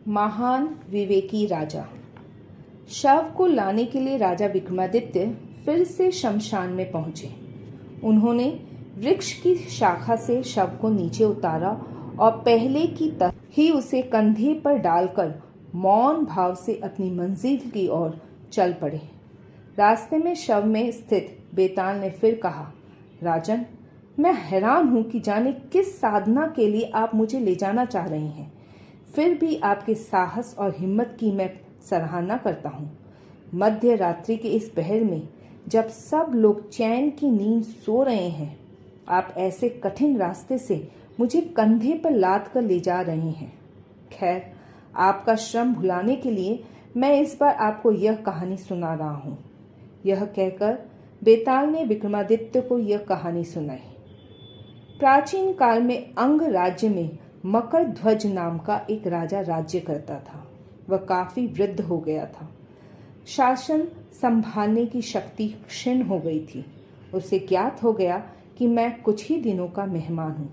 महान विवेकी राजा। शव को लाने के लिए राजा विक्रमादित्य फिर से शमशान में पहुंचे। उन्होंने वृक्ष की शाखा से शव को नीचे उतारा और पहले की तरह ही उसे कंधे पर डालकर मौन भाव से अपनी मंजिल की ओर चल पड़े। रास्ते में शव में स्थित बेताल ने फिर कहा, राजन, मैं हैरान हूं कि जाने किस साधना के लिए आप मुझे ले जाना चाह रहे हैं। फिर भी आपके साहस और हिम्मत की मैं सराहना करता हूँ। मध्य रात्रि के इस पहर में जब सब लोग चैन की नींद सो रहे हैं, आप ऐसे कठिन रास्ते से मुझे कंधे पर लाद कर ले जा रहे हैं। खैर, आपका श्रम भुलाने के लिए मैं इस बार आपको यह कहानी सुना रहा हूँ। यह कहकर बेताल ने विक्रमादित्य को यह कहानी सुनाई। प्राचीन काल में अंग राज्य में मकर ध्वज नाम का एक राजा राज्य करता था। वह काफी वृद्ध हो गया था। शासन संभालने की शक्ति क्षीण हो गई थी। उसे ज्ञात हो गया कि मैं कुछ ही दिनों का मेहमान हूँ।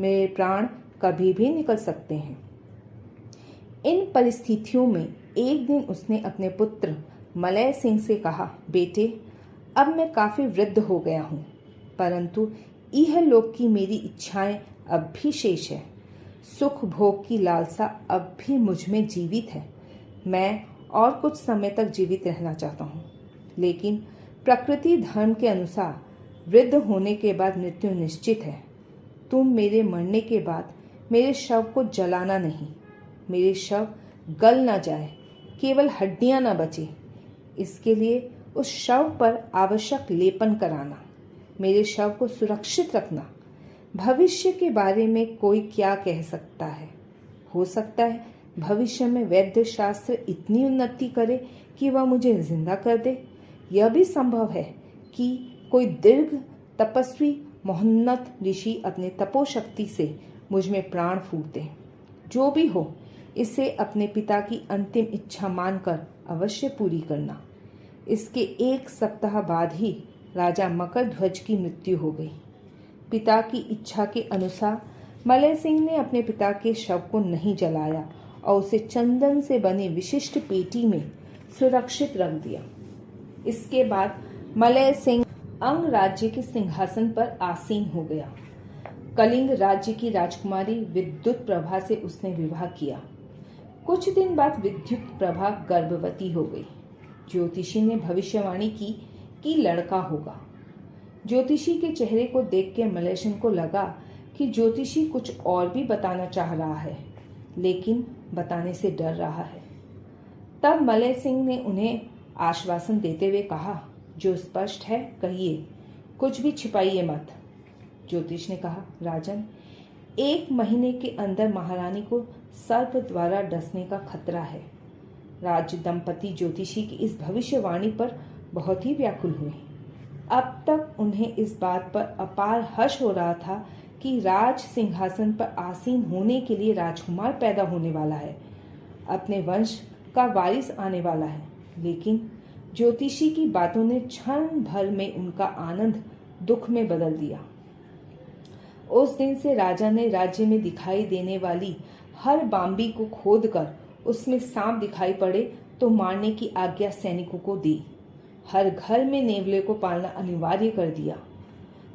मेरे प्राण कभी भी निकल सकते हैं। इन परिस्थितियों में एक दिन उसने अपने पुत्र मलय सिंह से कहा, बेटे, अब मैं काफी वृद्ध हो गया हूँ, परंतु इहलोक की मेरी इच्छाएं अब भी शेष है। सुख भोग की लालसा अब भी मुझ में जीवित है। मैं और कुछ समय तक जीवित रहना चाहता हूँ, लेकिन प्रकृति धर्म के अनुसार वृद्ध होने के बाद मृत्यु निश्चित है। तुम मेरे मरने के बाद मेरे शव को जलाना नहीं। मेरे शव गल न जाए, केवल हड्डियां न बचे, इसके लिए उस शव पर आवश्यक लेपन कराना। मेरे शव को सुरक्षित रखना। भविष्य के बारे में कोई क्या कह सकता है। हो सकता है भविष्य में वैद्य शास्त्र इतनी उन्नति करे कि वह मुझे जिंदा कर दे। यह भी संभव है कि कोई दीर्घ तपस्वी मोहन्नत ऋषि अपने तपोशक्ति से मुझ में प्राण फूंक दे। जो भी हो, इसे अपने पिता की अंतिम इच्छा मानकर अवश्य पूरी करना। इसके एक सप्ताह बाद ही राजा मकर ध्वज की मृत्यु हो गई। पिता की इच्छा के अनुसार मलय सिंह ने अपने पिता के शव को नहीं जलाया और उसे चंदन से बनी विशिष्ट पेटी में सुरक्षित रख दिया। इसके बाद मलय सिंह अंग राज्य के सिंहासन पर आसीन हो गया। कलिंग राज्य की राजकुमारी विद्युत प्रभा से उसने विवाह किया। कुछ दिन बाद विद्युत प्रभा गर्भवती हो गई। ज्योतिषी ने भविष्यवाणी की कि लड़का होगा। ज्योतिषी के चेहरे को देख के मलय सिंह को लगा कि ज्योतिषी कुछ और भी बताना चाह रहा है, लेकिन बताने से डर रहा है। तब मलय सिंह ने उन्हें आश्वासन देते हुए कहा, जो स्पष्ट है कहिए, कुछ भी छिपाइए मत। ज्योतिष ने कहा, राजन, 1 महीने के अंदर महारानी को सर्प द्वारा डसने का खतरा है। राज्य दंपति ज्योतिषी की इस भविष्यवाणी पर बहुत ही व्याकुल हुए। अब तक उन्हें इस बात पर अपार हर्ष हो रहा था कि राज सिंहासन पर आसीन होने के लिए राजकुमार पैदा होने वाला है, अपने वंश का वारिस आने वाला है। लेकिन ज्योतिषी की बातों ने क्षण भर में उनका आनंद दुख में बदल दिया। उस दिन से राजा ने राज्य में दिखाई देने वाली हर बाम्बी को खोदकर उसमें सांप दिखाई पड़े तो मारने की आज्ञा सैनिकों को दी। हर घर में नेवले को पालना अनिवार्य कर दिया।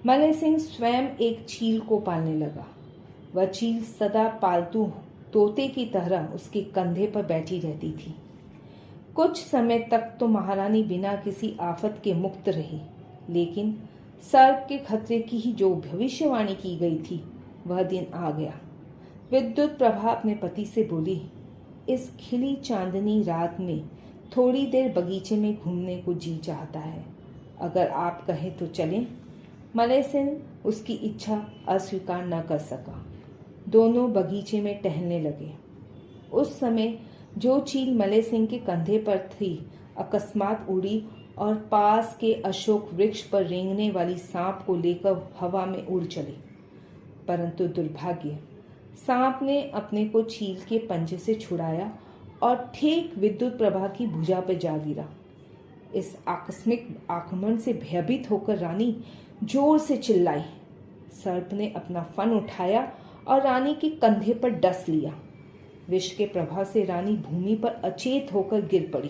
मलय सिंह स्वयं एक चील को पालने लगा। वह चील सदा पालतू तोते की तरह उसके कंधे पर बैठी रहती थी। कुछ समय तक तो महारानी बिना किसी आफत के मुक्त रही, लेकिन सर्प के खतरे की ही जो भविष्यवाणी की गई थी, वह दिन आ गया। विद्युत प्रभा अपने पति से बोली, इस खिली चांदनी रात में थोड़ी देर बगीचे में घूमने को जी चाहता है। अगर आप कहें तो चलें। मलय सिंह उसकी इच्छा अस्वीकार न कर सका। दोनों बगीचे में टहलने लगे। उस समय जो चील मलय सिंह के कंधे पर थी, अकस्मात उड़ी और पास के अशोक वृक्ष पर रेंगने वाली सांप को लेकर हवा में उड़ चली। परंतु दुर्भाग्य, सांप ने अपने को चील के पंजे से छुड़ाया और ठीक विद्युत प्रभा की भुजा पर जा गिरा। इस आकस्मिक आक्रमण से भयभीत होकर रानी जोर से चिल्लाई। सर्प ने अपना फन उठाया और रानी के कंधे पर डस लिया। विष के प्रभाव से रानी भूमि पर अचेत होकर गिर पड़ी।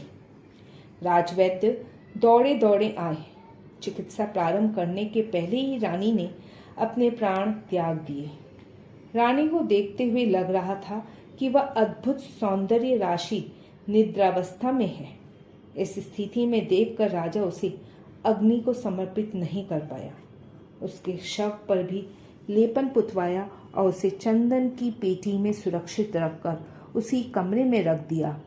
राजवैद्य दौड़े दौड़े आए। चिकित्सा प्रारंभ करने के पहले ही रानी ने अपने प्राण त्याग दिए। रानी को देखते हुए लग रहा था कि वह अद्भुत सौंदर्य राशि निद्रावस्था में है। इस स्थिति में देखकर राजा उसे अग्नि को समर्पित नहीं कर पाया। उसके शव पर भी लेपन पुतवाया और उसे चंदन की पेटी में सुरक्षित रखकर उसी कमरे में रख दिया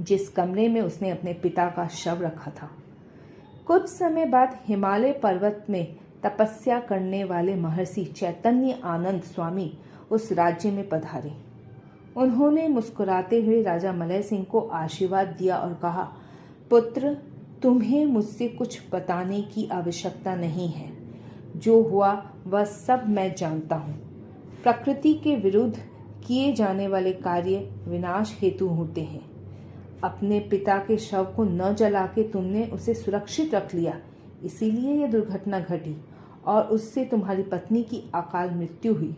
जिस कमरे में उसने अपने पिता का शव रखा था। कुछ समय बाद हिमालय पर्वत में तपस्या करने वाले महर्षि चैतन्य आनंद स्वामी उस राज्य में पधारे। उन्होंने मुस्कुराते हुए राजा मलय सिंह को आशीर्वाद दिया और कहा, पुत्र, तुम्हें मुझसे कुछ बताने की आवश्यकता नहीं है। जो हुआ वह सब मैं जानता हूँ। प्रकृति के विरुद्ध किए जाने वाले कार्य विनाश हेतु होते हैं। अपने पिता के शव को न जला के तुमने उसे सुरक्षित रख लिया, इसीलिए यह दुर्घटना घटी और उससे तुम्हारी पत्नी की अकाल मृत्यु हुई।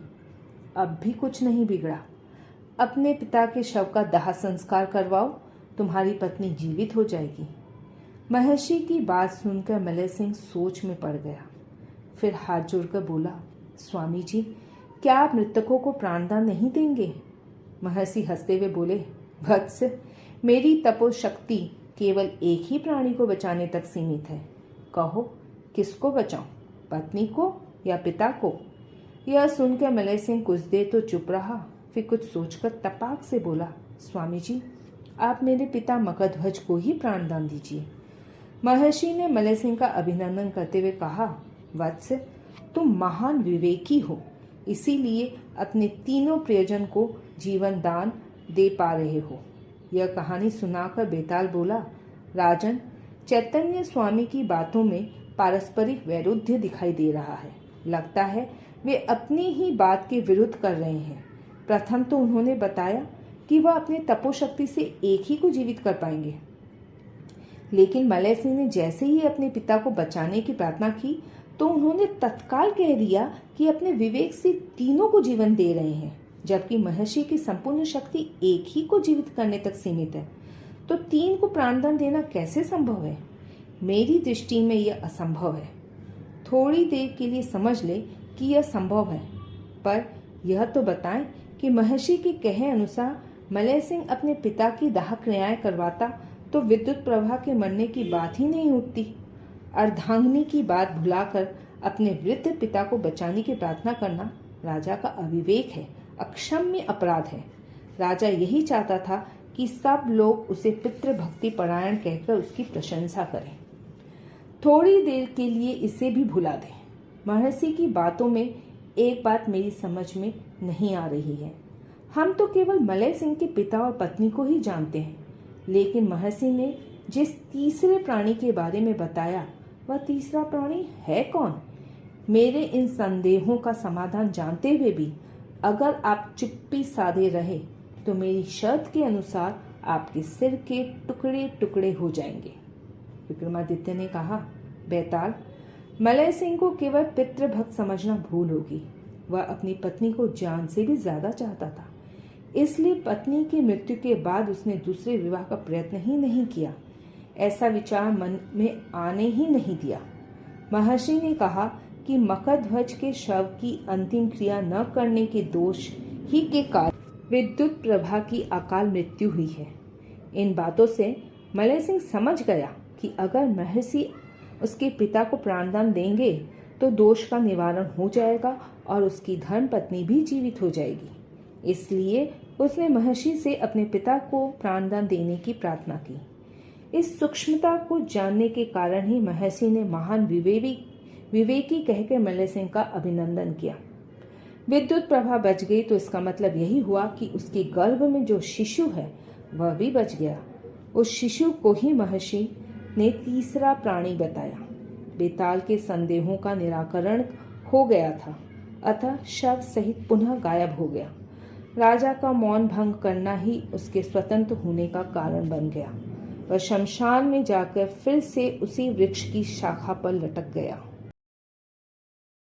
अब भी कुछ नहीं बिगड़ा। अपने पिता के शव का दाह संस्कार करवाओ, तुम्हारी पत्नी जीवित हो जाएगी। महर्षि की बात सुनकर मलय सिंह सोच में पड़ गया। फिर हाथ जोड़कर बोला, स्वामी जी, क्या आप मृतकों को प्राणदान नहीं देंगे? महर्षि हंसते हुए बोले, वत्स, मेरी तपोशक्ति केवल एक ही प्राणी को बचाने तक सीमित है। कहो, किसको बचाऊं, पत्नी को या पिता को? यह सुनकर मलय सिंह कुछ देर तो चुप रहा, फिर कुछ सोचकर तपाक से बोला, स्वामी जी, आप मेरे पिता मगधध्वज को ही प्राणदान दीजिए। महर्षि ने मलय सिंह का अभिनंदन करते हुए कहा, वत्स, तुम महान विवेकी हो, इसीलिए अपने तीनों प्रियजन को जीवन दान दे पा रहे हो। यह कहानी सुनाकर बेताल बोला, राजन, चैतन्य स्वामी की बातों में पारस्परिक वैरुध्य दिखाई दे रहा है। लगता है वे अपनी ही बात के विरुद्ध कर रहे हैं। प्रथम तो उन्होंने बताया कि वह अपने तपोशक्ति से एक ही को जीवित कर पाएंगे, लेकिन मलय सिंह ने जैसे ही अपने पिता को बचाने की प्रार्थना की तो उन्होंने तत्काल कह दिया कि अपने विवेक से तीनों को जीवन दे रहे हैं, जबकि महर्षि की संपूर्ण शक्ति एक ही को जीवित करने तक सीमित है। तो तीन को प्राणदान देना कैसे संभव है? मेरी दृष्टि में यह असंभव है। थोड़ी देर के लिए समझ ले कि यह संभव है, पर यह तो बताएं कि महर्षि के कहे अनुसार मलय सिंह अपने पिता की दाह क्रियाएं करवाता तो विद्युत प्रभा के मरने की बात ही नहीं उठती। अर्धांगिनी की बात भुलाकर अपने वृद्ध पिता को बचाने की प्रार्थना करना राजा का अविवेक है, अक्षम्य अपराध है। राजा यही चाहता था कि सब लोग उसे पितृभक्ति परायण कहकर उसकी प्रशंसा करें। थोड़ी देर के लिए इसे भी भुला दें। महर्षि की बातों में एक बात मेरी समझ में नहीं आ रही है। हम तो केवल मलय सिंह के पिता और पत्नी को ही जानते हैं, लेकिन महर्षि ने जिस तीसरे प्राणी के बारे में बताया, वह तीसरा प्राणी है कौन? मेरे इन संदेहों का समाधान जानते हुए भी अगर आप चुप्पी साधे रहे तो मेरी शर्त के अनुसार आपके सिर के टुकड़े टुकड़े हो जाएंगे। विक्रमादित्य ने कहा, बेताल, मलय सिंह को केवल पितृभक्त समझना भूल होगी। वह अपनी पत्नी को जान से भी ज्यादा चाहता था, इसलिए पत्नी की मृत्यु के बाद उसने दूसरे विवाह का प्रयत्न ही नहीं किया। ऐसा विचार मन में आने ही नहीं दिया। महर्षि ने कहा कि मगधध्वज के शव की अंतिम क्रिया न करने के दोष ही के कारण विद्युत प्रभा की अकाल मृत्यु हुई है। इन बातों से मलय सिंह समझ गया कि अगर महर्षि उसके पिता को प्राणदान देंगे तो दोष का निवारण हो जाएगा और उसकी धर्म पत्नी भी जीवित हो जाएगी। इसलिए उसने महर्षि से अपने पिता को प्राणदान देने की प्रार्थना की। इस सूक्ष्मता को जानने के कारण ही महर्षि ने महान विवेकी कहकर मलय सिंह का अभिनंदन किया। विद्युत प्रभा बच गई तो इसका मतलब यही हुआ कि उसके गर्भ में जो शिशु है वह भी बच गया। उस शिशु को ही महर्षि ने तीसरा प्राणी बताया। बेताल के संदेहों का निराकरण हो गया था, अतः शव सहित पुनः गायब हो गया। राजा का मौन भंग करना ही उसके स्वतंत्र होने का कारण बन गया। वह शमशान में जाकर फिर से उसी वृक्ष की शाखा पर लटक गया।